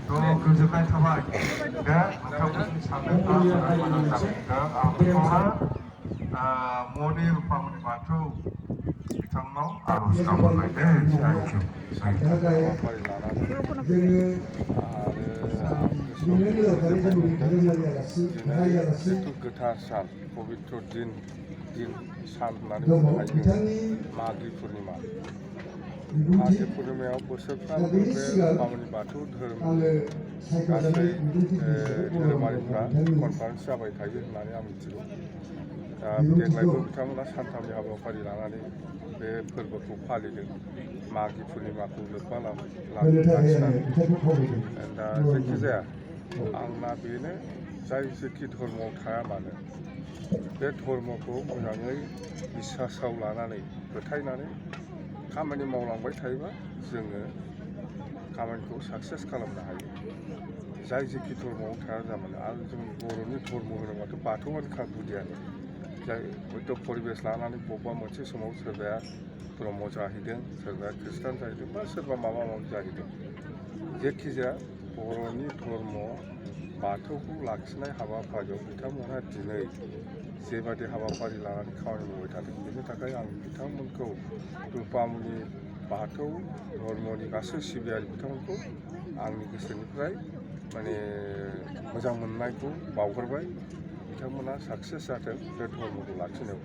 또 그저까지 타봐 notable sampai moni pamuni batu bitangnau arus kamu thank you itu gothar सान पवित्र दिन सान होननानै बुंनो हायो मागि पुर्णिमा मागि पुर्णिमायाव बोसोरफ्रोमबो बे बामुनि बाथौ धोरोम गासै धोरोमारिफ्रा कनफारेन्स जाबाय थायो होननानै आं मिथिगौ दा देग्लायबो बिथांमोना सानथामनि हाबाफारि लानानै बे फोरबोखौ फालिदों मागि पुर्णिमाखौ लोब्बा लाखिनानै दा जायखिजाया आंना बेनो जाय जेखि धर्मआव थाया मानो बे धर्मखौ मोजाङै बिसासाव लानानै फोथायनानै खामानि मावलांबाय थायोबा जोङो खामानिखौ साक्सेस खालामनो हायो जाय जेखि धर्मआव थाया जामानो आरो जों बर'नि धर्म होनोबाथ' बाथौआनोखा गुदियानो जाय हयथ' परिबेस लानानै बबेबा मोनसे समाव सोरबाया ब्रह्म जाहैदों सोरबाया ख्रिस्टान जाहैदों बा सोरबा माबा माबि जाहैदों जेखिजाया बर'नि धर्म बाथौखौ लाखिनाय हाबाफारियाव बिथांमोनहा दिनै जेबादि हाबाफारि लानानै खामानि मावबाय थादों बेनि थाखाय आं बिथांमोनखौ रुपामनि बाथौ धर्मनि गासै सिबियारि बिथांमोनखौ आंनि गोसोनिफ्राय माने मोजां मोननायखौ बावहरबाय बिथांमोना साक्सेस जाथों बे धर्मखौ लाखिनायाव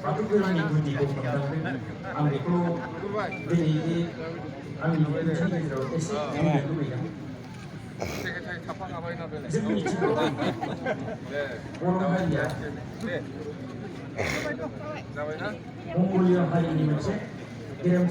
बाथौ धोरोमनि गुदिखौ हमदांदों आं बेखौ दिनैनि आंनि बिबुंथिनि गेजेराव एसे बुंनो लुबैदों जोंनिथिंबो बर' हारिया मंगलिया हारिनि मोनसे गेरेमसा